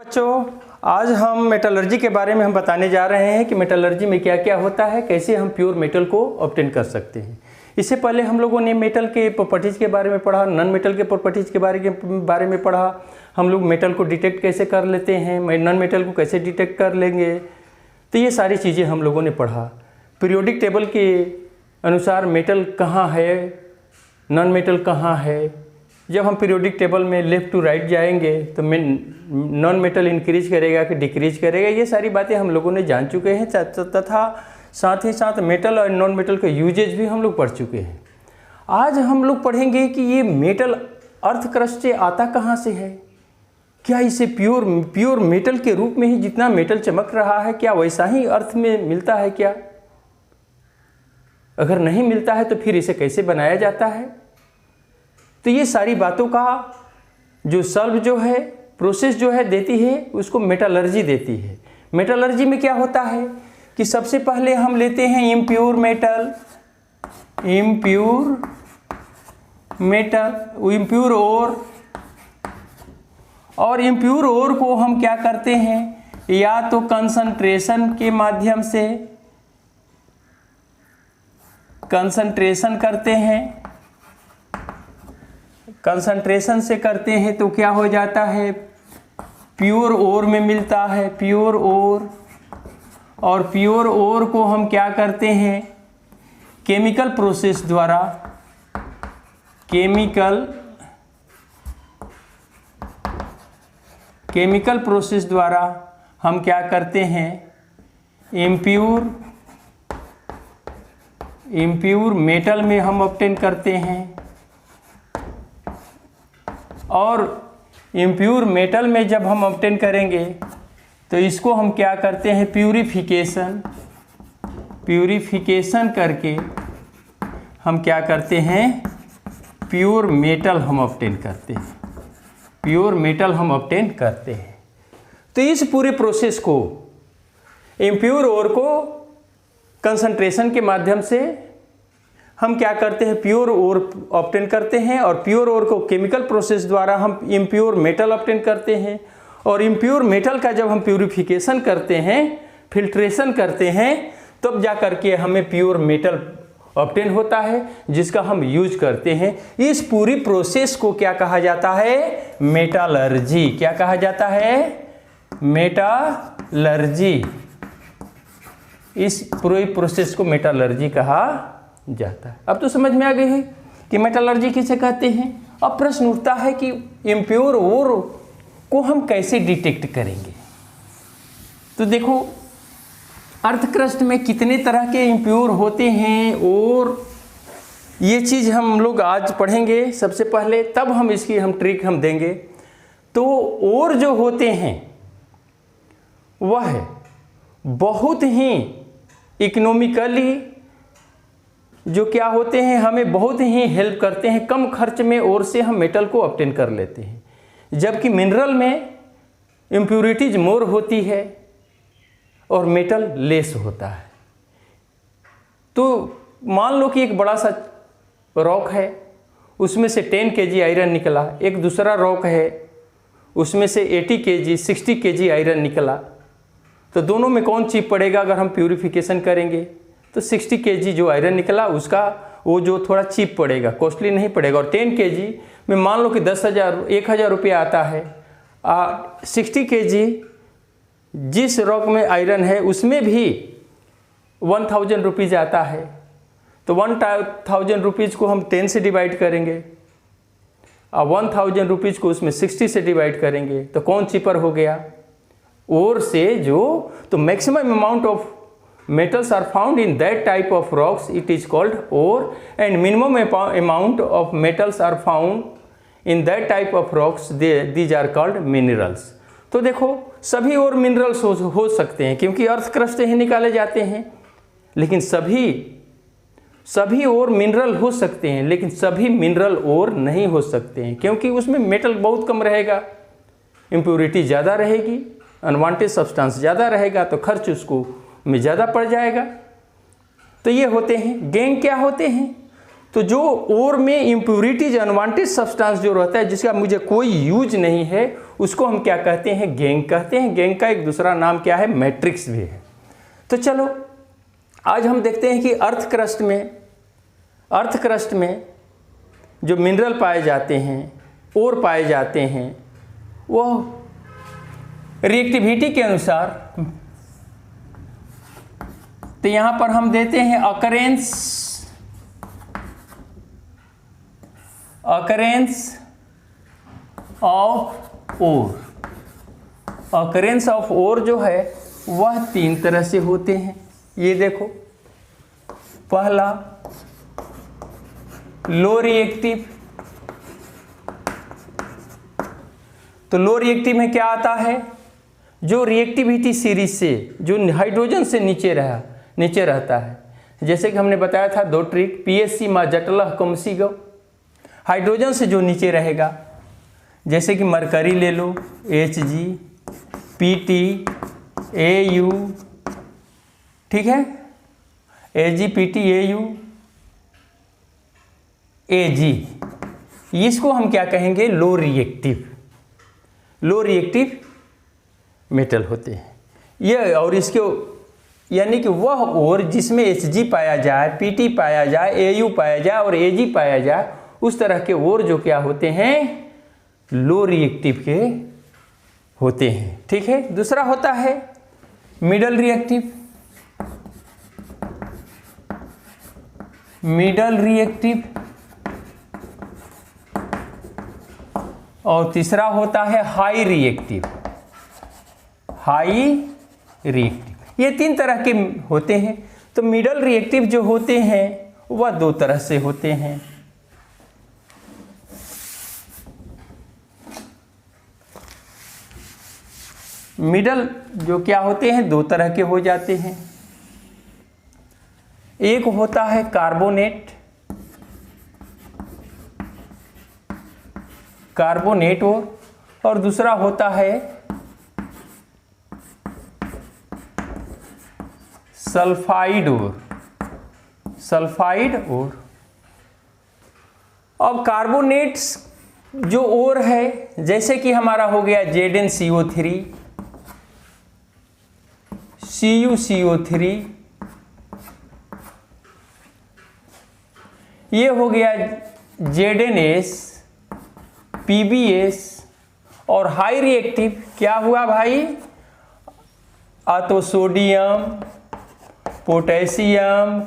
बच्चों, आज हम मेटलर्जी के बारे में बताने जा रहे हैं कि मेटलर्जी में क्या क्या होता है, कैसे हम प्योर मेटल को ऑब्टेन कर सकते हैं। इससे पहले हम लोगों ने मेटल के प्रॉपर्टीज़ के बारे में पढ़ा, नॉन मेटल के प्रॉपर्टीज़ के बारे में पढ़ा। हम लोग मेटल को डिटेक्ट कैसे कर लेते हैं, नॉन मेटल को कैसे डिटेक्ट कर लेंगे, तो ये सारी चीज़ें हम लोगों ने पढ़ा। पीरियोडिक टेबल के अनुसार मेटल कहाँ है, नॉन मेटल कहाँ है। जब हम पीरियोडिक टेबल में लेफ़्ट टू राइट जाएंगे तो नॉन मेटल इंक्रीज करेगा कि डिक्रीज करेगा, ये सारी बातें हम लोगों ने जान चुके हैं। तथा साथ ही साथ मेटल और नॉन मेटल के यूजेज भी हम लोग पढ़ चुके हैं। आज हम लोग पढ़ेंगे कि ये मेटल अर्थ क्रस्ट से आता कहाँ से है, क्या इसे प्योर मेटल के रूप में ही जितना मेटल चमक रहा है क्या वैसा ही अर्थ में मिलता है क्या, अगर नहीं मिलता है तो फिर इसे कैसे बनाया जाता है। तो ये सारी बातों का जो सॉल्व जो है प्रोसेस जो है देती है उसको मेटलर्जी देती है। मेटलर्जी में क्या होता है कि सबसे पहले हम लेते हैं इम्प्योर मेटल, इम्प्योर और इम्प्योर ओर को हम क्या करते हैं, या तो कंसंट्रेशन के माध्यम से कंसंट्रेशन करते हैं, कंसंट्रेशन से करते हैं तो क्या हो जाता है, प्योर ओर में मिलता है, प्योर ओर। और प्योर ओर को हम क्या करते हैं, केमिकल प्रोसेस द्वारा, केमिकल प्रोसेस द्वारा हम क्या करते हैं, इम्प्योर मेटल में हम ऑब्टेन करते हैं। और इम्प्योर मेटल में जब हम ऑब्टेन करेंगे तो इसको हम क्या करते हैं, प्यूरिफिकेशन करके हम क्या करते हैं, प्योर मेटल हम ऑब्टेन करते हैं, प्योर मेटल हम ऑब्टेन करते हैं। तो इस पूरे प्रोसेस को इम्प्योर ओर को कंसंट्रेशन के माध्यम से हम क्या करते हैं, प्योर ओर ऑब्टेन करते हैं, और प्योर ओर को केमिकल प्रोसेस द्वारा हम इम्प्योर मेटल ऑब्टेन करते हैं। और इम्प्योर मेटल का जब हम प्यूरिफिकेशन करते हैं, फिल्ट्रेशन करते हैं, तब जा करके हमें प्योर मेटल ऑब्टेन होता है जिसका हम यूज करते हैं। इस पूरी प्रोसेस को क्या कहा जाता है, मेटलर्जी। क्या कहा जाता है, मेटलर्जी। इस पूरी प्रोसेस को मेटलर्जी कहा जाता है। अब तो समझ में आ गई है कि मेटलर्जी किसे कहते हैं। अब प्रश्न उठता है कि इम्प्योर ओर को हम कैसे डिटेक्ट करेंगे। तो देखो, अर्थ क्रस्ट में कितने तरह के इम्प्योर होते हैं और ये चीज़ हम लोग आज पढ़ेंगे सबसे पहले, तब हम इसकी ट्रिक हम देंगे। तो और जो होते हैं वह बहुत ही इकोनॉमिकली जो क्या होते हैं, हमें बहुत ही हेल्प करते हैं, कम खर्च में और से हम मेटल को ऑब्टेन कर लेते हैं। जबकि मिनरल में इम्प्योरिटीज मोर होती है और मेटल लेस होता है। तो मान लो कि एक बड़ा सा रॉक है, उसमें से 10 kg आयरन निकला, एक दूसरा रॉक है उसमें से 80 kg 60 kg आयरन निकला, तो दोनों में कौन चीप पड़ेगा अगर हम प्यूरिफिकेशन करेंगे, तो 60 kg जो आयरन निकला उसका वो जो थोड़ा चीप पड़ेगा, कॉस्टली नहीं पड़ेगा। और 10 kg में मान लो कि 10,000 रुपया आता है, 60 kg जिस रॉक में आयरन है उसमें भी 1000 रुपीज़ आता है। तो 1000 रुपीज़ को हम 10 से डिवाइड करेंगे और 1000 रुपीज़ को उसमें 60 से डिवाइड करेंगे, तो कौन चीपर हो गया, और से जो। तो maximum amount of metals are found in that type of rocks, it is called ore, and minimum amount of metals are found in that type of rocks, these are called minerals। तो देखो, सभी और minerals हो सकते हैं क्योंकि earth crust से ही निकाले जाते हैं, लेकिन सभी और मिनरल हो सकते हैं, लेकिन सभी मिनरल और नहीं हो सकते हैं क्योंकि उसमें मेटल बहुत कम रहेगा, इम्प्योरिटी ज़्यादा रहेगी, अनवांटेड सब्सटेंस ज़्यादा रहेगा, तो खर्च उसको में ज़्यादा पड़ जाएगा। तो ये होते हैं गैंग। क्या होते हैं, तो जो ओर में इम्प्योरिटीज अनवांटेड सब्सटेंस जो रहता है जिसका मुझे कोई यूज नहीं है उसको हम क्या कहते हैं, गैंग कहते हैं। गैंग का एक दूसरा नाम क्या है, मैट्रिक्स भी है। तो चलो आज हम देखते हैं कि अर्थ क्रस्ट में जो मिनरल पाए जाते हैं, ओर पाए जाते हैं, वह रिएक्टिविटी के अनुसार, तो यहां पर हम देते हैं occurrence of ore. Occurrence of ore जो है वह 3 तरह से होते हैं। ये देखो, पहला लो रिएक्टिव। तो लो रिएक्टिव में क्या आता है, जो रिएक्टिविटी सीरीज से जो हाइड्रोजन से नीचे रहता है। जैसे कि हमने बताया था 2 ट्रिक, PSC मा जटला कमसी गो, हाइड्रोजन से जो नीचे रहेगा, जैसे कि मरकरी ले लो, Hg, Pt, Au, ठीक है, Ag, Pt, Au, Ag, इसको हम क्या कहेंगे, लो रिएक्टिव मेटल होते हैं ये। और इसके यानी कि वह ओर जिसमें Hg पाया जाए, Pt पाया जाए, Au पाया जाए और Ag पाया जाए, उस तरह के ओर जो क्या होते हैं, लो रिएक्टिव के होते हैं। ठीक है। दूसरा होता है मिडल रिएक्टिव, और तीसरा होता है हाई रिएक्टिव। ये 3 तरह के होते हैं। तो मिडल रिएक्टिव जो होते हैं वह 2 तरह से होते हैं। मिडल जो क्या होते हैं 2 तरह के हो जाते हैं। एक होता है कार्बोनेट और दूसरा होता है सल्फाइड ओर। अब कार्बोनेट्स जो ओर है, जैसे कि हमारा हो गया ZnCO3, CuCO3, ये हो गया ZnS, PbS, और हाई रिएक्टिव क्या हुआ भाई, तो सोडियम, पोटेशियम,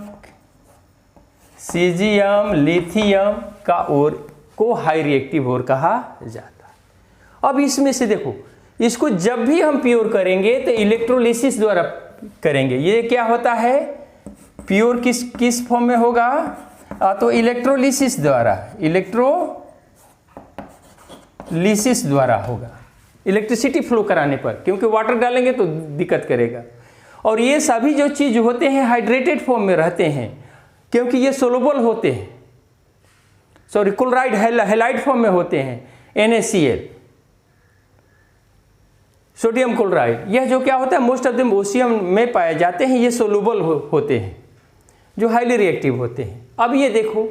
सीजियम, लिथियम का ओर को हाई रिएक्टिव ओर कहा जाता है। अब इसमें से देखो, इसको जब भी हम प्योर करेंगे तो इलेक्ट्रोलिसिस द्वारा करेंगे। ये क्या होता है, प्योर किस फॉर्म में होगा, तो इलेक्ट्रोलिसिस द्वारा होगा, इलेक्ट्रिसिटी फ्लो कराने पर, क्योंकि वाटर डालेंगे तो दिक्कत करेगा। और ये सभी जो चीज़ होते हैं हाइड्रेटेड फॉर्म में रहते हैं, क्योंकि ये सोलुबल होते हैं, सॉरी क्लोराइड हैलाइड फॉर्म में होते हैं, NaCl, सोडियम क्लोराइड। यह जो क्या होता है, मोस्ट ऑफ देम ओशियम में पाए जाते हैं। ये सोलुबल होते हैं, जो हाईली रिएक्टिव होते हैं। अब ये देखो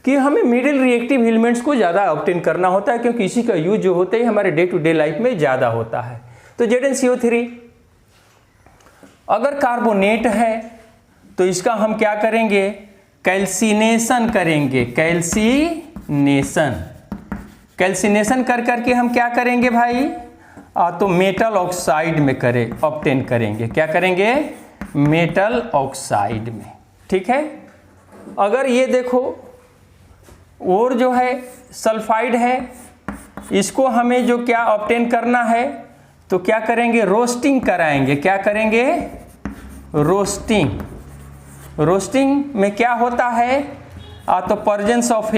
कि हमें मिडिल रिएक्टिव एलिमेंट्स को ज़्यादा ऑब्टेन करना होता है, क्योंकि इसी का यूज जो होता है हमारे डे टू डे लाइफ में ज़्यादा होता है। तो ZnCO3 अगर कार्बोनेट है तो इसका हम क्या करेंगे, कैल्सिनेशन करेंगे। कैल्सिनेशन कर करके हम क्या करेंगे भाई, तो मेटल ऑक्साइड में ऑब्टेन करेंगे। क्या करेंगे, मेटल ऑक्साइड में। ठीक है। अगर ये देखो और जो है सल्फाइड है, इसको हमें जो क्या ऑब्टेन करना है, तो क्या करेंगे, रोस्टिंग कराएंगे। क्या करेंगे, रोस्टिंग में क्या होता है, तो प्रेजेंस ऑफ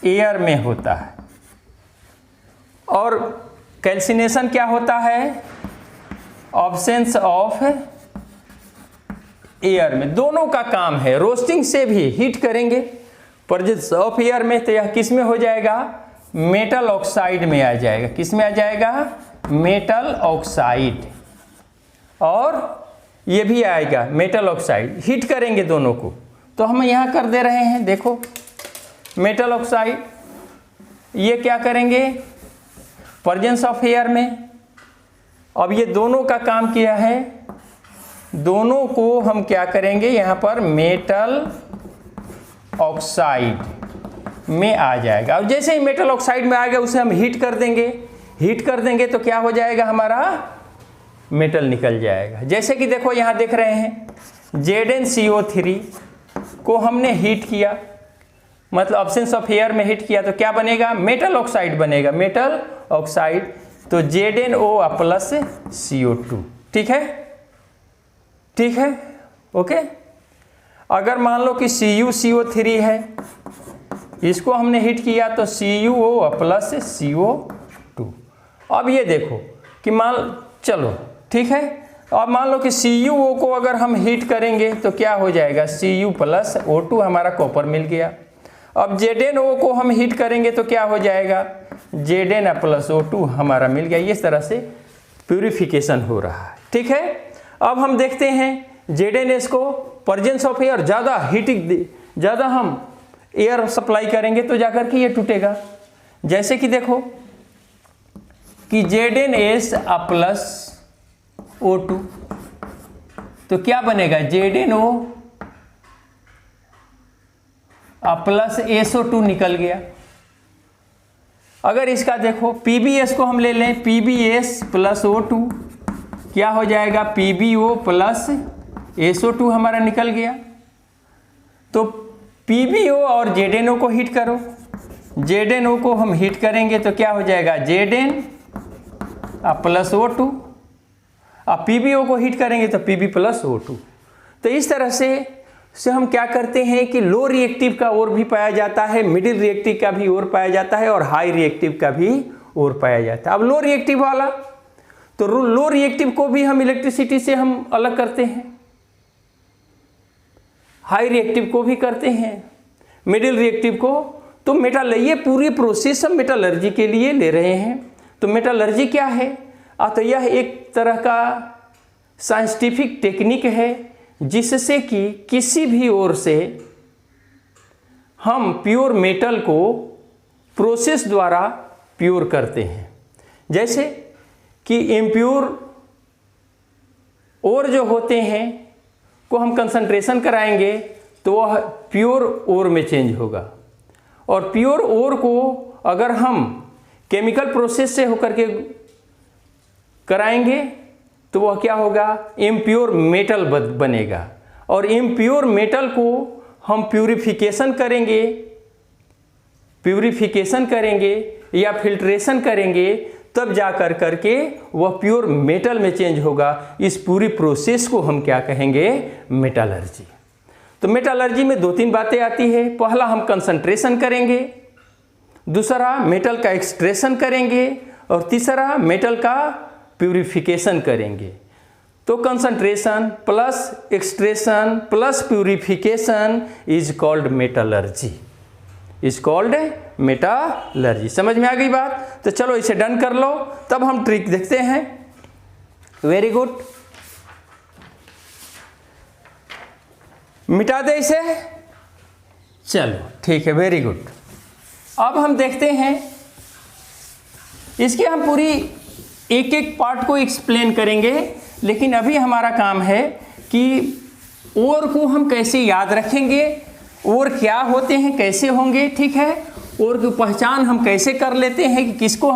एयर में होता है। और कैल्सिनेशन क्या होता है, ऑब्सेंस ऑफ एयर में। दोनों का काम है। रोस्टिंग से भी हीट करेंगे प्रेजेंस ऑफ एयर में, तो यह किस में हो जाएगा, मेटल ऑक्साइड में आ जाएगा। किस में आ जाएगा, मेटल ऑक्साइड। और ये भी आएगा मेटल ऑक्साइड, हीट करेंगे दोनों को। तो हम यहाँ कर दे रहे हैं, देखो मेटल ऑक्साइड, ये क्या करेंगे प्रेजेंस ऑफ एयर में। अब ये दोनों का काम किया है, दोनों को हम क्या करेंगे यहाँ पर मेटल ऑक्साइड में आ जाएगा। अब जैसे ही मेटल ऑक्साइड में आ गया उसे हम हीट कर देंगे, हीट कर देंगे तो क्या हो जाएगा, हमारा मेटल निकल जाएगा। जैसे कि देखो यहाँ देख रहे हैं ZnCO3 को हमने हीट किया, मतलब एब्सेंस ऑफ एयर में हीट किया, तो क्या बनेगा, मेटल ऑक्साइड बनेगा, मेटल ऑक्साइड। तो ZnO प्लस CO2, ठीक है, ठीक है, ओके। अगर मान लो कि CuCO3 है, इसको हमने हीट किया तो CuO प्लस CO2। अब ये देखो कि चलो ठीक है, अब मान लो कि CuO को अगर हम हीट करेंगे तो क्या हो जाएगा, Cu प्लस O2, हमारा कॉपर मिल गया। अब ZnO को हम हीट करेंगे तो क्या हो जाएगा, Zn प्लस O2 हमारा मिल गया। इस तरह से प्यूरिफिकेशन हो रहा है, ठीक है। अब हम देखते हैं ZnS को प्रेजेंस ऑफ एयर, ज़्यादा हीटिंग, ज़्यादा हम एयर सप्लाई करेंगे तो जाकर के ये टूटेगा। जैसे कि देखो कि ZnS प्लस O2, तो क्या बनेगा, ZnO प्लस SO2 निकल गया। अगर इसका देखो PbS को हम ले लें, PbS प्लस O2 क्या हो जाएगा, PbO प्लस SO2 हमारा निकल गया। तो PbO और ZnO को हीट करो, ZnO को हम हीट करेंगे तो क्या हो जाएगा, Zn प्लस O2, अब PbO को हीट करेंगे तो Pb प्लस O2। तो इस तरह से हम क्या करते हैं कि लो रिएक्टिव का और भी पाया जाता है, मिडिल रिएक्टिव का भी और पाया जाता है, और हाई रिएक्टिव का भी और पाया जाता है। अब लो रिएक्टिव वाला, तो लो रिएक्टिव को भी हम इलेक्ट्रिसिटी से हम अलग करते हैं, हाई रिएक्टिव को भी करते हैं, मिडिल रिएक्टिव को। तो ये पूरी प्रोसेस हम मेटलर्जी के लिए ले रहे हैं। तो मेटलर्जी क्या है, तो यह एक तरह का साइंटिफिक टेक्निक है जिससे कि किसी भी ओर से हम प्योर मेटल को प्रोसेस द्वारा प्योर करते हैं। जैसे कि इम्प्योर ओर जो होते हैं को हम कंसंट्रेशन कराएंगे तो वह प्योर ओर में चेंज होगा, और प्योर ओर को अगर हम केमिकल प्रोसेस से होकर के कराएंगे तो वह क्या होगा, इम्प्योर मेटल बनेगा। और इम्प्योर मेटल को हम प्यूरिफिकेशन करेंगे या फिल्ट्रेशन करेंगे, तब जा करके वह प्योर मेटल में चेंज होगा। इस पूरी प्रोसेस को हम क्या कहेंगे, मेटलर्जी। तो मेटलर्जी में 2-3 बातें आती है। पहला हम कंसंट्रेशन करेंगे, दूसरा मेटल का एक्सट्रैक्शन करेंगे, और तीसरा मेटल का प्यूरिफिकेशन करेंगे। तो concentration plus extraction plus purification is called metallurgy, is called metallurgy. समझ में आ गई बात? तो चलो इसे डन कर लो, तब हम ट्रिक देखते हैं। वेरी गुड, मिटा दे इसे, चलो ठीक है, वेरी गुड। अब हम देखते हैं, इसके हम पूरी एक एक पार्ट को एक्सप्लेन करेंगे, लेकिन अभी हमारा काम है कि ओर को हम कैसे याद रखेंगे, ओर क्या होते हैं, कैसे होंगे, ठीक है। ओर की पहचान हम कैसे कर लेते हैं कि किसको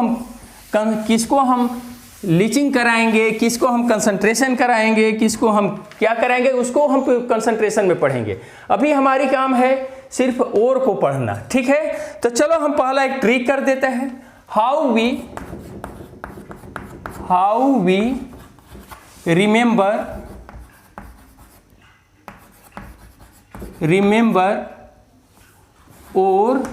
हम लीचिंग कराएंगे, किसको हम कंसंट्रेशन कराएंगे, किसको हम क्या कराएंगे, उसको हम कंसंट्रेशन में पढ़ेंगे। अभी हमारी काम है सिर्फ ओर को पढ़ना, ठीक है। तो चलो हम पहला एक ट्रिक कर देते हैं। How we remember ore,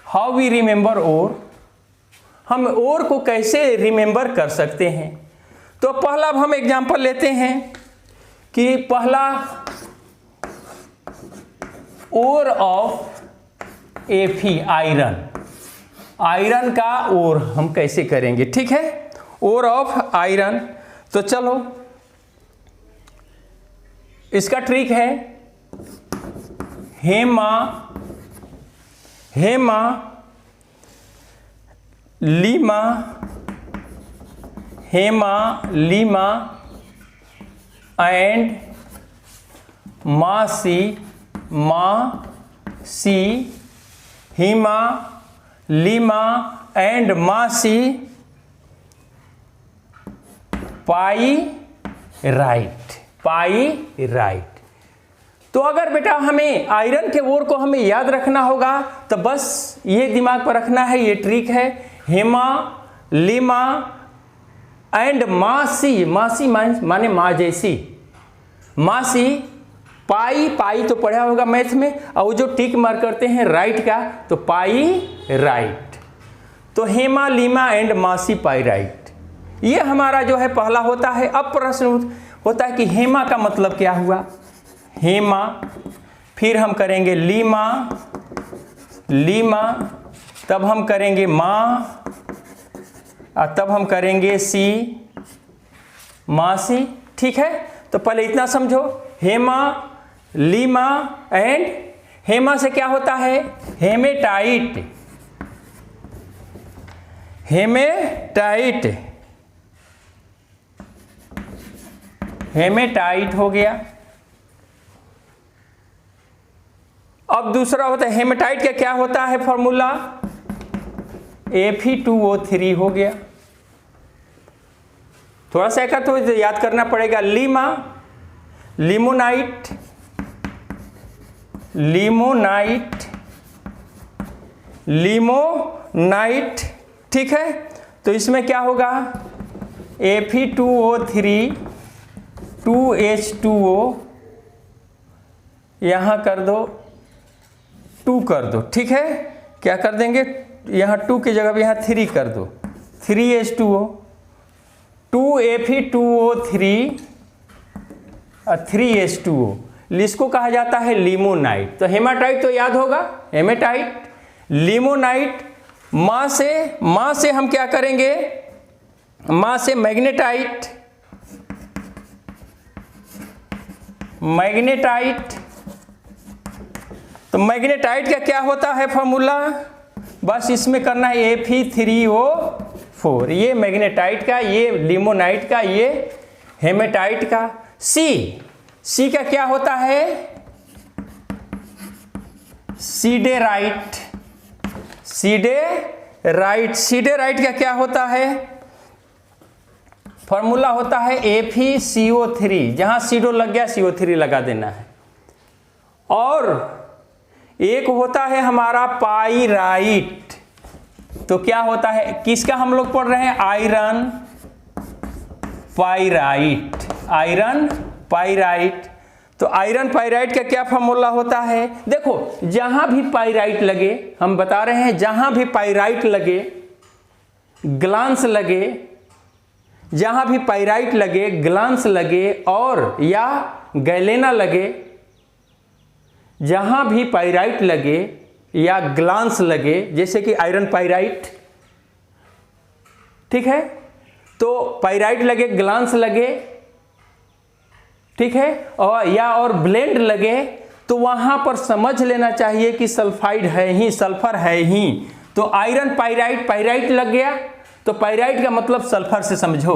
how we remember ore, हम ओर को कैसे रिमेंबर कर सकते हैं। तो पहला अब हम एग्जांपल लेते हैं कि पहला ओर ऑफ Fe, आयरन का ओर हम कैसे करेंगे, ठीक है। ओर ऑफ आयरन, तो चलो इसका ट्रिक है Hema Hema Lima Hema Lima and मासी मासी हेमा लीमा एंड मासी पाई राइट। तो अगर बेटा हमें आयरन के ओर को हमें याद रखना होगा तो बस ये दिमाग पर रखना है, ये ट्रिक है। हेमा लीमा एंड मासी, मासी माने माँ जैसी, मासी पाई तो पढ़ा होगा मैथ में, और जो टिक मार करते हैं राइट का तो पाई राइट। तो हेमा लीमा एंड मासी पाई राइट, ये हमारा जो है पहला होता है। अब प्रश्न होता है कि हेमा का मतलब क्या हुआ। हेमा, फिर हम करेंगे लीमा लीमा, तब हम करेंगे माँ, और तब हम करेंगे सी मासी। ठीक है, तो पहले इतना समझो, हेमा लीमा एंड हेमा से क्या होता है हेमेटाइट, हेमेटाइट हेमेटाइट हो गया। अब दूसरा होता है हेमेटाइट का क्या होता है फॉर्मूला, Fe2O3 हो गया। थोड़ा सा एक तो याद करना पड़ेगा, लीमा लिमोनाइट लिमोनाइट लिमोनाइट। ठीक है, तो इसमें क्या होगा Fe2O3 2H2O, यहाँ कर दो 2 कर दो। ठीक है, क्या कर देंगे, यहाँ 2 की जगह यहाँ 3 कर दो, 3H2O 2Fe2O3 और 3H2O, इसको कहा जाता है लिमोनाइट। तो हेमाटाइट तो याद होगा, हेमेटाइट लिमोनाइट। माँ से हम क्या करेंगे, माँ से मैग्नेटाइट मैग्नेटाइट। तो मैग्नेटाइट का क्या होता है फॉर्मूला, बस इसमें करना है Fe3O4, ये मैग्नेटाइट का, ये लिमोनाइट का, ये हेमेटाइट का। सी का क्या होता है सीडेराइट सीडेराइट का क्या होता है फॉर्मूला होता है FeCO3, जहां सीडो लग गया CO3 लगा देना है। और एक होता है हमारा पाइराइट, तो क्या होता है, किसका हम लोग पढ़ रहे हैं, आयरन पाइराइट। तो आयरन पाइराइट का क्या फॉर्मूला होता है, देखो जहां भी पाइराइट लगे, हम बता रहे हैं जहां भी पाइराइट लगे, ग्लांस लगे, जहां भी पाइराइट लगे, ग्लांस लगे और या गैलेना लगे, जहां भी पाइराइट लगे या ग्लांस लगे, जैसे कि आयरन पाइराइट, ठीक है, तो पाइराइट लगे, ग्लांस लगे, ठीक है, और ब्लेंड लगे, तो वहां पर समझ लेना चाहिए कि सल्फाइड है ही, सल्फर है ही। तो आयरन पाइराइट लग गया, तो पाइराइट का मतलब सल्फर से समझो,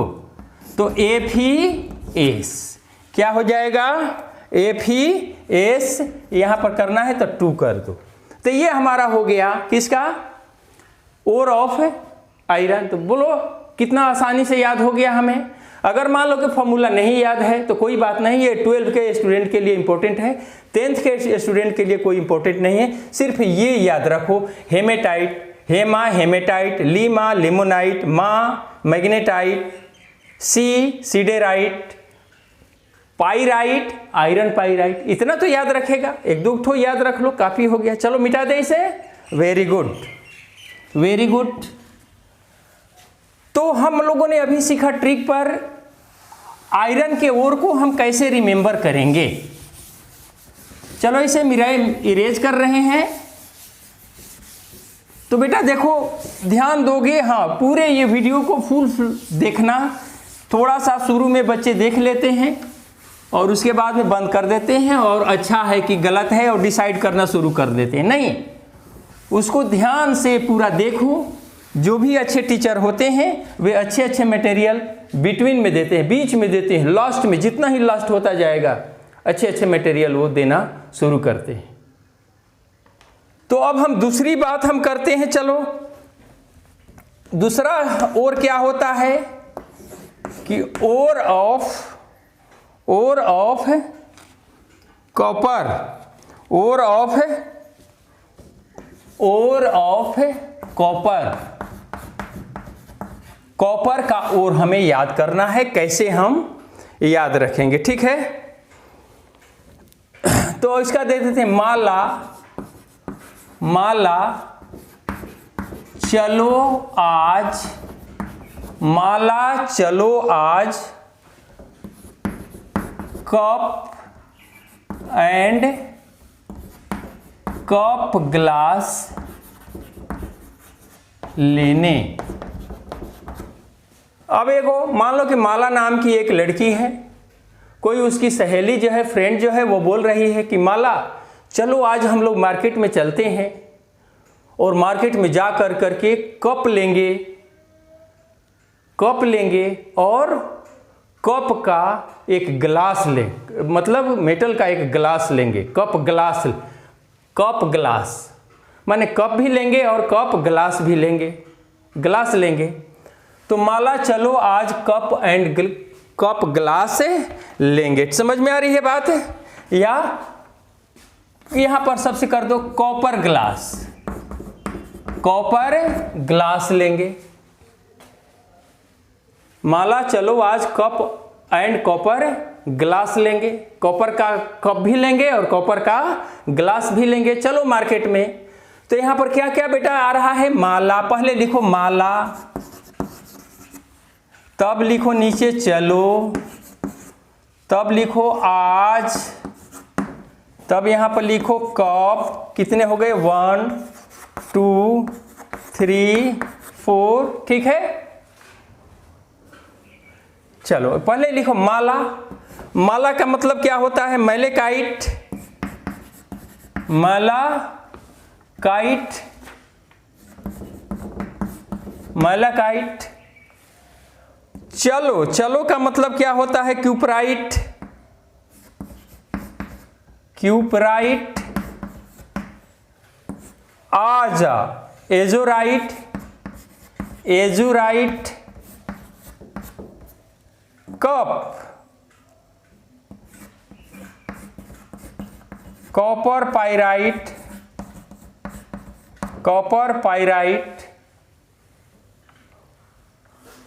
तो FeS क्या हो जाएगा, FeS यहां पर करना है तो 2 कर दो। तो ये हमारा हो गया किसका, ओर ऑफ आयरन। तो बोलो कितना आसानी से याद हो गया हमें। अगर मान लो कि फॉर्मूला नहीं याद है तो कोई बात नहीं, ये 12 के स्टूडेंट के लिए इंपॉर्टेंट है, 10th के स्टूडेंट के लिए कोई इंपॉर्टेंट नहीं है। सिर्फ ये याद रखो, हेमेटाइट हेमा हेमेटाइट, लीमा लिमोनाइट, मा magnetite, siderite, pyrite iron pyrite, इतना तो याद रखेगा, 1-2 ठो याद रख लो, काफी हो गया। चलो मिटा दे इसे, वेरी गुड वेरी गुड। तो हम लोगों ने अभी सीखा ट्रिक पर आयरन के ओर को हम कैसे रिमेंबर करेंगे। चलो इसे इरेज कर रहे हैं। तो बेटा देखो ध्यान दोगे, हाँ पूरे ये वीडियो को फुल देखना, थोड़ा सा शुरू में बच्चे देख लेते हैं और उसके बाद में बंद कर देते हैं और अच्छा है कि गलत है और डिसाइड करना शुरू कर देते हैं। नहीं, उसको ध्यान से पूरा देखो। जो भी अच्छे टीचर होते हैं वे अच्छे अच्छे मटेरियल बिटवीन में देते हैं, बीच में देते हैं, लास्ट में जितना ही लास्ट होता जाएगा अच्छे अच्छे मटेरियल वो देना शुरू करते हैं। तो अब हम दूसरी बात हम करते हैं। चलो दूसरा और क्या होता है कि ore of copper, ore of copper का ओर हमें याद करना है। कैसे हम याद रखेंगे, ठीक है? तो इसका दे देते हैं माला चलो आज कप एंड कप ग्लास लेने। अब एगो मान लो कि माला नाम की एक लड़की है, कोई उसकी सहेली जो है, फ्रेंड जो है, वो बोल रही है कि माला चलो आज हम लोग मार्केट में चलते हैं और मार्केट में जा कर करके कप लेंगे और कप का एक ग्लास मतलब मेटल का एक ग्लास लेंगे। कप ग्लास माने कप भी लेंगे और कप ग्लास भी लेंगे, ग्लास लेंगे। तो माला चलो आज कप ग्लास लेंगे। समझ में आ रही है बात? या यहां पर सबसे कर दो कॉपर ग्लास लेंगे। माला चलो आज कप एंड कॉपर ग्लास लेंगे। कॉपर का कप भी लेंगे और कॉपर का ग्लास भी लेंगे। चलो मार्केट में। तो यहां पर क्या क्या बेटा आ रहा है? माला, पहले लिखो माला, तब लिखो नीचे चलो, तब लिखो आज, तब यहां पर लिखो कप। कितने हो गए? 1 2 3 4, ठीक है? चलो पहले लिखो माला। माला का मतलब क्या होता है? Malachite, malachite. चलो का मतलब क्या होता है? क्यूपराइट। आजा azurite, cup copper pyrite,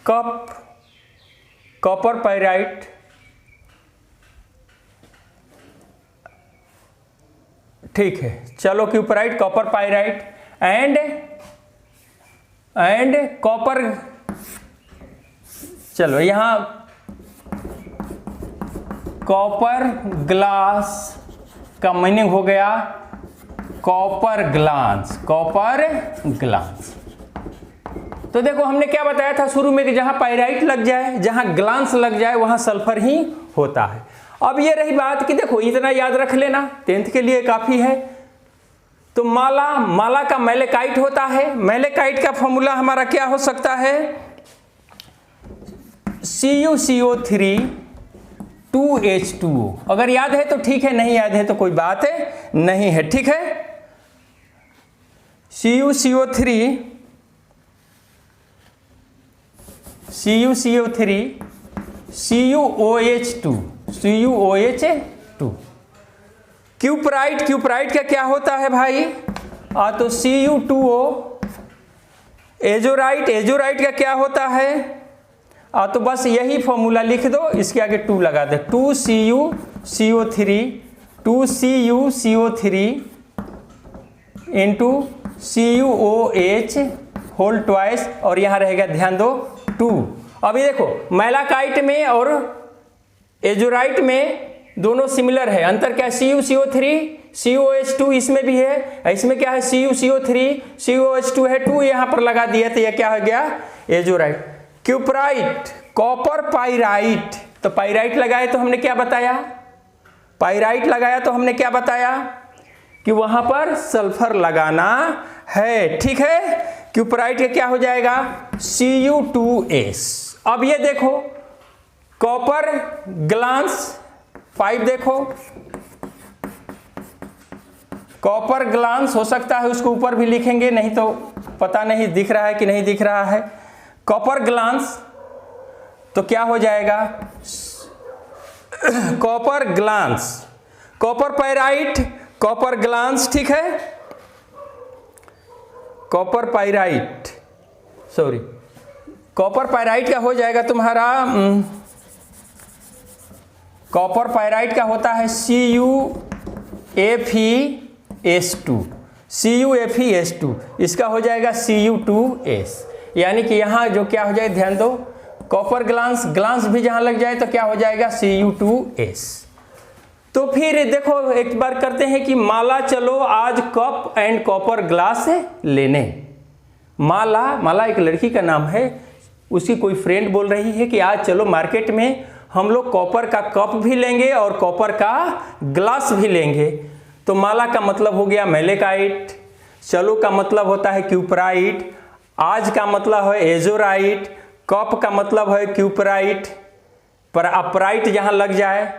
cup copper pyrite. ठीक है, चलो cuprite, copper pyrite and copper. चलो यहां कॉपर ग्लास का मीनिंग हो गया कॉपर ग्लास। तो देखो हमने क्या बताया था शुरू में कि जहां पाइराइट लग जाए, जहां ग्लांस लग जाए, वहां सल्फर ही होता है। अब ये रही बात कि देखो इतना याद रख लेना, 10th के लिए काफी है। तो माला का मैलेकाइट होता है। मैलेकाइट का फॉर्मूला हमारा क्या हो सकता है? CuCO3 2H2O। अगर याद है तो ठीक है, नहीं याद है तो कोई बात नहीं है, ठीक है? CuCO3 CuOH2 क्यूपराइट का क्या होता है भाई? तो Cu2O। एजोराइट का क्या होता है? तो बस यही फॉर्मूला लिख दो, इसके आगे 2 लगा दे। 2CuCO3 into CuOH whole twice, और यहां रहेगा ध्यान दो 2। अभी देखो मैलाकाइट में और एजोराइट में दोनों सिमिलर है। अंतर क्या है? CuCO3 CuOH2 इसमें भी है, इसमें क्या है? CuCO3 CuOH2 है, 2 यहां पर लगा दिया तो यह क्या हो गया? एजोराइट। क्यूपराइट कॉपर पाइराइट, तो पाइराइट लगाए तो हमने क्या बताया, पाइराइट लगाया तो हमने क्या बताया कि वहां पर सल्फर लगाना है, ठीक है। क्यूपराइट का क्या हो जाएगा, Cu2S। अब ये देखो कॉपर ग्लास 5, देखो कॉपर ग्लास हो सकता है उसको ऊपर भी लिखेंगे, नहीं तो पता नहीं दिख रहा है कि नहीं दिख रहा है। कॉपर ग्लास तो क्या हो जाएगा, copper glass, copper pyrite, copper glass, ठीक है। Copper pyrite, sorry, copper pyrite का हो जाएगा तुम्हारा, कॉपर पाइराइट का होता है CuFeS2, CuFeS2, इसका हो जाएगा Cu2S। यानी कि यहाँ जो क्या हो जाए, ध्यान दो, कॉपर ग्लास, ग्लास भी जहाँ लग जाए तो क्या हो जाएगा, Cu2S। तो फिर देखो एक बार करते हैं कि माला चलो आज कप एंड कॉपर ग्लास लेने। माला, माला एक लड़की का नाम है, उसकी कोई फ्रेंड बोल रही है कि आज चलो मार्केट में हम लोग कॉपर का कप भी लेंगे और कॉपर का ग्लास भी लेंगे। तो माला का मतलब हो गया मेलेकाइट, चलो का मतलब होता है क्यूपराइट, आज का मतलब है एजोराइट, कप का मतलब है क्यूपराइट, पर अपराइट जहाँ लग जाए,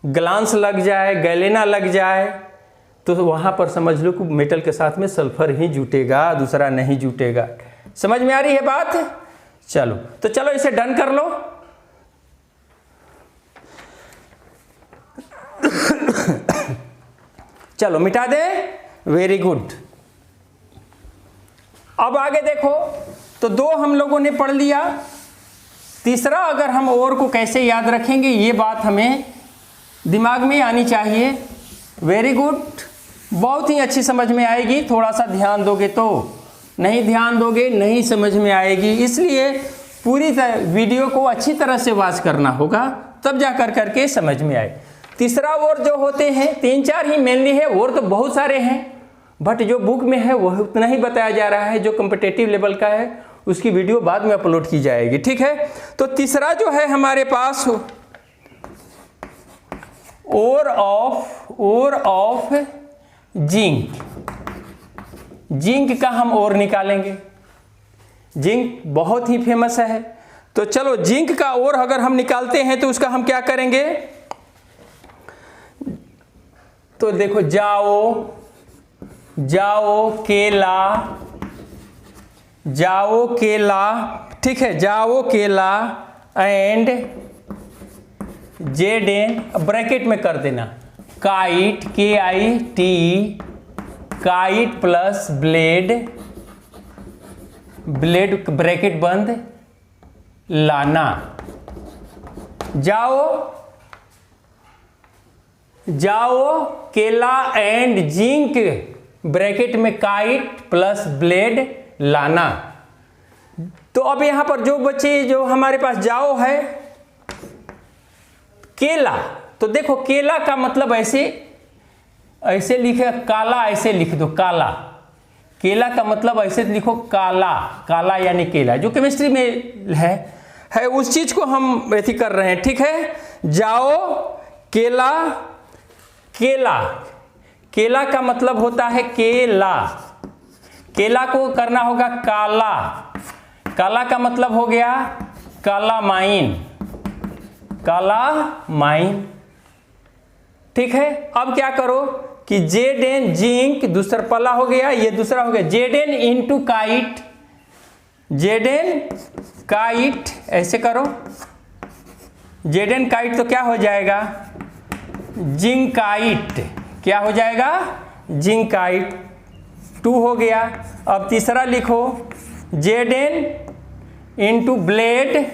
ग्लांस लग जाए, गैलेना लग जाए, तो वहां पर समझ लो कि मेटल के साथ में सल्फर ही जुटेगा, दूसरा नहीं जुटेगा। समझ में आ रही है बात? चलो तो चलो इसे डन कर लो। चलो मिटा दे, वेरी गुड। अब आगे देखो, तो 2 हम लोगों ने पढ़ लिया, तीसरा अगर हम और को कैसे याद रखेंगे ये बात हमें दिमाग में आनी चाहिए। वेरी गुड, बहुत ही अच्छी समझ में आएगी, थोड़ा सा ध्यान दोगे तो, नहीं ध्यान दोगे नहीं समझ में आएगी। इसलिए पूरी वीडियो को अच्छी तरह से वॉच करना होगा, तब जा कर करके समझ में आए। तीसरा और जो होते हैं 3-4 ही मेनली है, और तो बहुत सारे हैं, बट जो बुक में है वह उतना ही बताया जा रहा है। जो कॉम्पिटिटिव लेवल का है उसकी वीडियो बाद में अपलोड की जाएगी, ठीक है। तो तीसरा जो है हमारे पास ओर ऑफ जिंक, जिंक का हम ओर निकालेंगे। जिंक बहुत ही फेमस है, तो चलो जिंक का ओर अगर हम निकालते हैं तो उसका हम क्या करेंगे, तो देखो जाओ केला, ठीक है, जाओ केला एंड Zn, ब्रैकेट में कर देना, kite KIT, kite plus blade, blade bracket बंद, लाना। जाओ केला एंड जिंक, ब्रैकेट में काइट प्लस ब्लेड, लाना। तो अब यहां पर जो बचे, जो हमारे पास जाओ है, केला, तो देखो केला का मतलब ऐसे लिखे, काला ऐसे लिख दो, काला। केला का मतलब ऐसे लिखो, काला, काला यानी केला, जो केमिस्ट्री में है उस चीज को हम ऐसी कर रहे हैं, ठीक है। जाओ केला, केला का मतलब होता है केला, केला को करना होगा काला, काला का मतलब हो गया कालामाइन, कालामाइन, ठीक है। अब क्या करो कि Zn जिंक, दूसरा पला हो गया, ये दूसरा हो गया, Zn into kite, Zn kite, ऐसे करो, Zn काइट तो क्या हो जाएगा, जिंकाइट, क्या हो जाएगा, जिंकाइट, 2 हो गया। अब तीसरा लिखो, Zn इंटू ब्लेड,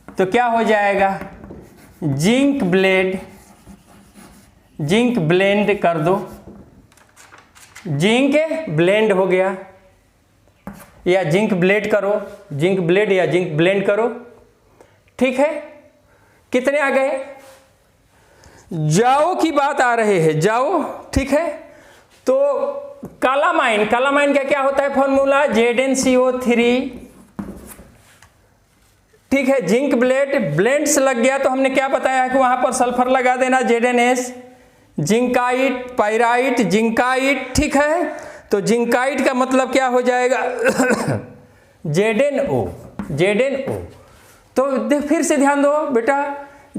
तो क्या हो जाएगा, जिंक ब्लेड, जिंक ब्लेंड कर दो, जिंक ब्लेंड हो गया, या जिंक ब्लेड करो, जिंक ब्लेड या जिंक ब्लेंड करो, ठीक है। कितने आ गए, जाओ की बात आ रहे हैं, जाओ, ठीक है। तो कालामाइन, कालामाइन का क्या होता है फॉर्मूला, ZnCO3 ठीक है, जिंक ब्लेड, ब्लेंड्स लग गया तो हमने क्या बताया कि वहां पर सल्फर लगा देना, ZnS, जिंकाइट, पाइराइट, जिंकाइट, ठीक है। तो जिंकाइट का मतलब क्या हो जाएगा ZnO, ZnO। तो फिर से ध्यान दो बेटा,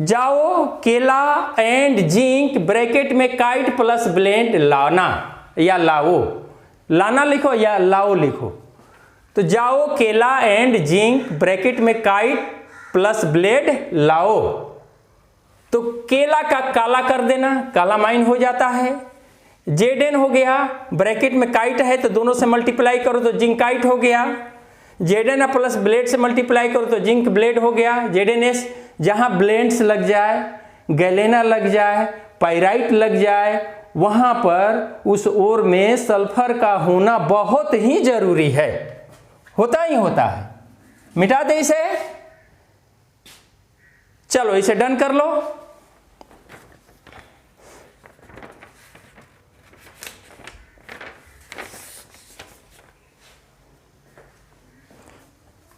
जाओ केला एंड जिंक ब्रैकेट में काइट प्लस ब्लेंड लाना या लाओ, लाना लिखो या लाओ लिखो। तो जाओ केला एंड जिंक ब्रैकेट में काइट प्लस ब्लेड लाओ। तो केला का काला कर देना, कालामाइन हो जाता है। Zn हो गया, ब्रैकेट में काइट है तो दोनों से मल्टीप्लाई करो तो जिंकाइट हो गया। Zn प्लस ब्लेड से मल्टीप्लाई करो तो जिंक ब्लेड हो गया, ZnS। जहां ब्लेंड्स लग जाए, गैलेना लग जाए, पाइराइट लग जाए, वहां पर उस ओर में सल्फर का होना बहुत ही जरूरी है, होता ही होता है। मिटा दे इसे, चलो इसे डन कर लो।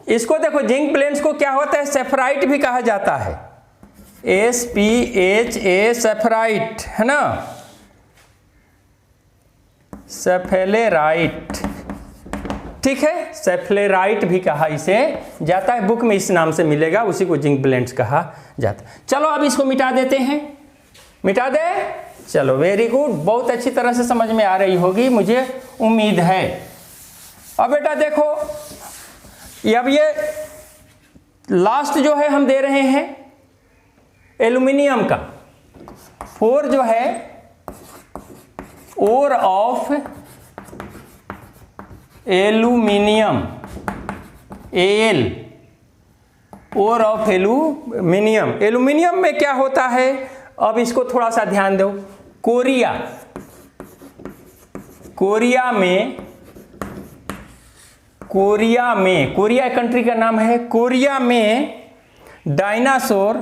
इसको देखो, जिंक ब्लेंड्स को क्या होता है, सेफराइट भी कहा जाता है, SPHA सेफराइट, है ना, सेफेलेराइट, ठीक है, सेफलेराइट भी कहा इसे जाता है, बुक में इस नाम से मिलेगा, उसी को जिंक ब्लेंड्स कहा जाता है। चलो अब इसको मिटा देते हैं, मिटा दे, चलो वेरी गुड, बहुत अच्छी तरह से समझ में आ रही होगी मुझे उम्मीद है। अब बेटा देखो, अब ये लास्ट जो है हम दे रहे हैं एल्यूमिनियम का, 4 जो है ore of aluminium, Al, ore of aluminium. Aluminium में क्या होता है, अब इसको थोड़ा सा ध्यान दो, कोरिया, कोरिया में, कोरिया में, कोरिया कंट्री का नाम है, कोरिया में डायनासोर,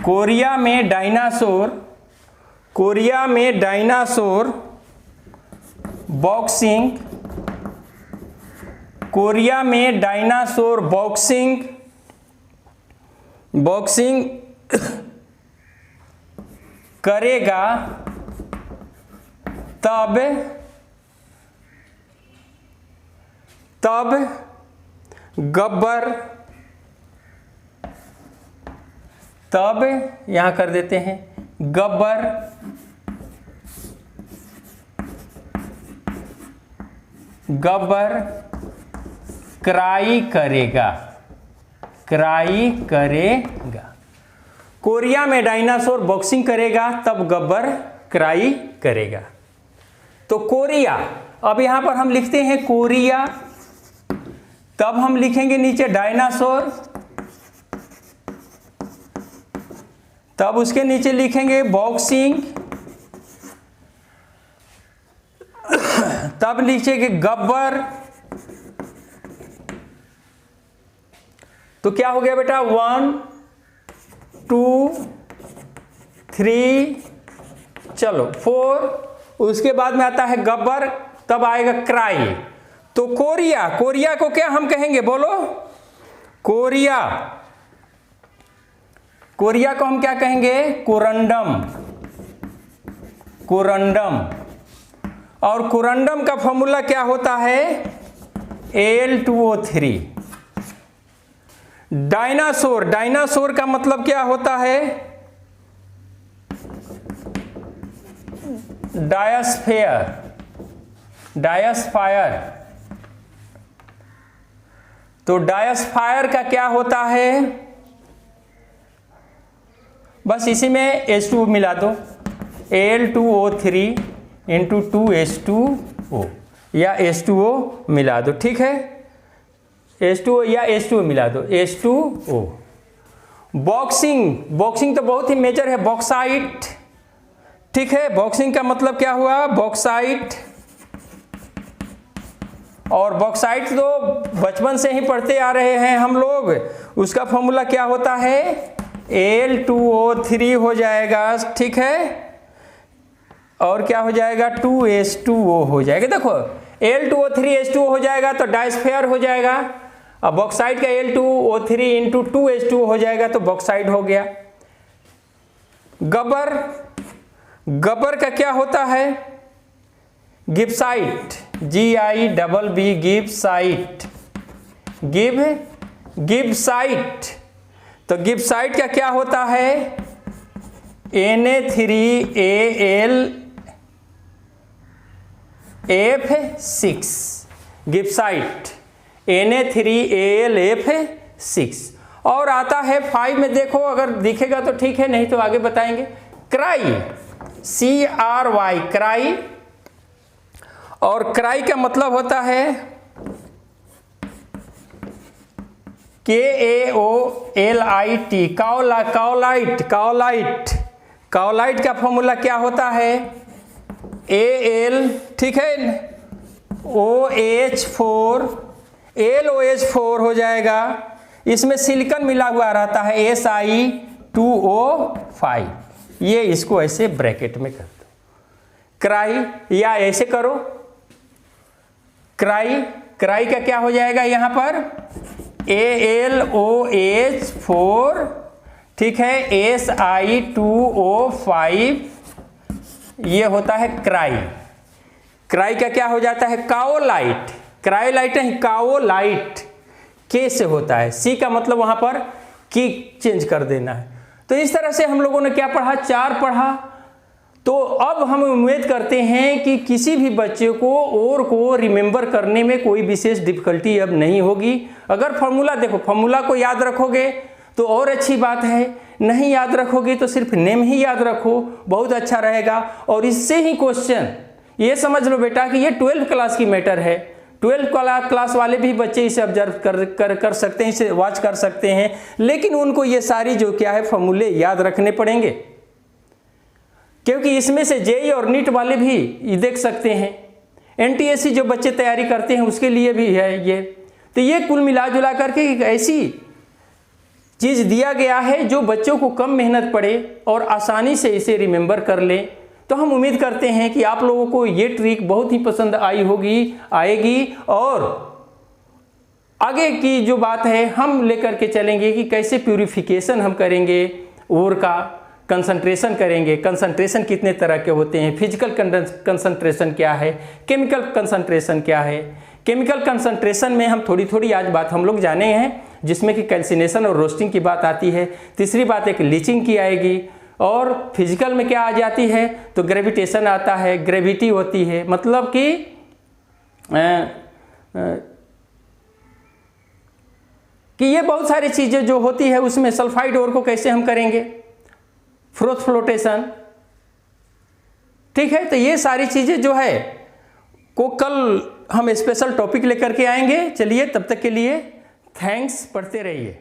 कोरिया में डायनासोर, कोरिया में डायनासोर बॉक्सिंग, कोरिया में डायनासोर बॉक्सिंग, बॉक्सिंग करेगा तब गब्बर, तब यहां कर देते हैं गब्बर क्राई करेगा, क्राई करेगा। कोरिया में डायनासोर बॉक्सिंग करेगा तब गब्बर क्राई करेगा। तो कोरिया, अब यहां पर हम लिखते हैं कोरिया, तब हम लिखेंगे नीचे डायनासोर, तब उसके नीचे लिखेंगे बॉक्सिंग, तब लिखेंगे गब्बर। तो क्या हो गया बेटा, 1 2 3, चलो 4, उसके बाद में आता है गब्बर, तब आएगा क्राई। तो कोरिया, कोरिया को क्या हम कहेंगे बोलो, कोरिया, कोरिया को हम क्या कहेंगे, कोरंडम, कोरंडम। और कोरंडम का फॉर्मूला क्या होता है, Al2O3। डायनासोर, डायनासोर का मतलब क्या होता है, डायस्फेयर, डायस्फायर। तो डायस्फायर का क्या होता है, बस इसी में H2 मिला दो, Al2O3 इंटू 2H2O या H2O मिला दो, ठीक है, H2O या H2O मिला दो, H2O। बॉक्सिंग, बॉक्सिंग तो बहुत ही मेजर है, बॉक्साइट, ठीक है, बॉक्सिंग का मतलब क्या हुआ, बॉक्साइट। और बॉक्साइट तो बचपन से ही पढ़ते आ रहे हैं हम लोग, उसका फॉर्मूला क्या होता है, Al2O3 हो जाएगा, ठीक है, और क्या हो जाएगा, 2H2O हो जाएगा। देखो Al2O3H2O हो जाएगा तो डाइस्फेयर हो जाएगा। अब बॉक्साइड का Al2O3 इंटू 2H2O हो जाएगा तो बॉक्साइड हो गया। गब्बर, गब्बर का क्या होता है? गिब्साइट, GIBB गिब्साइट, गिब्साइट। तो गिब्साइट का क्या होता है? Na3AlF6, गिब्साइट Na3AlF6। और आता है 5 में, देखो अगर दिखेगा तो ठीक है, नहीं तो आगे बताएंगे। Cry, CRY, cry. और क्राई का मतलब होता है KAOLIT, काओलाइट, काओलाइट। काओलाइट का फॉर्मूला क्या होता है? Al, ठीक है, OH4, LOH4 हो जाएगा। इसमें सिलिकॉन मिला हुआ रहता है, Si2O5। ये इसको ऐसे ब्रैकेट में कर दो, क्राई, या ऐसे करो क्राई। क्राई का क्या हो जाएगा यहाँ पर? AlOH4, ठीक है, Si2O5, ये होता है क्राई। क्राई का क्या हो जाता है? काओलाइट। क्रायोलाइट है, काओलाइट के से होता है। सी का मतलब वहां पर की चेंज कर देना है। तो इस तरह से हम लोगों ने क्या पढ़ा? 4 पढ़ा। तो अब हम उम्मीद करते हैं कि किसी भी बच्चे को और को रिमेंबर करने में कोई विशेष डिफिकल्टी अब नहीं होगी। अगर फॉर्मूला, देखो फॉर्मूला को याद रखोगे तो और अच्छी बात है, नहीं याद रखोगे तो सिर्फ नेम ही याद रखो, बहुत अच्छा रहेगा। और इससे ही क्वेश्चन, ये समझ लो बेटा कि ये 12th क्लास की मैटर है। 12th क्लास वाले भी बच्चे इसे ऑब्जर्व कर सकते हैं, इसे वॉच कर सकते हैं, लेकिन उनको ये सारी जो क्या है फॉर्मूले याद रखने पड़ेंगे, क्योंकि इसमें से जेई और नीट वाले भी देख सकते हैं। NTSC जो बच्चे तैयारी करते हैं उसके लिए भी है ये। तो ये कुल मिला जुला करके एक ऐसी चीज़ दिया गया है जो बच्चों को कम मेहनत पड़े और आसानी से इसे रिमेंबर कर लें। तो हम उम्मीद करते हैं कि आप लोगों को ये ट्रिक बहुत ही पसंद आएगी और आगे की जो बात है हम लेकर के चलेंगे कि कैसे प्यूरिफिकेशन हम करेंगे, ओर का कंसंट्रेशन करेंगे। कंसंट्रेशन कितने तरह के होते हैं, फिजिकल कंसंट्रेशन क्या है, केमिकल कंसंट्रेशन क्या है। केमिकल कंसंट्रेशन में हम थोड़ी आज बात हम लोग जाने हैं, जिसमें कि कैल्सिनेशन और रोस्टिंग की बात आती है। तीसरी बात एक लीचिंग की आएगी। और फिजिकल में क्या आ जाती है? तो ग्रेविटेशन आता है, ग्रेविटी होती है, मतलब कि ये बहुत सारी चीज़ें जो होती है उसमें सल्फाइड ओर को कैसे हम करेंगे, फ्रोथ फ्लोटेशन, ठीक है। तो ये सारी चीज़ें जो है को कल हम स्पेशल टॉपिक लेकर के आएंगे। चलिए तब तक के लिए थैंक्स, पढ़ते रहिए।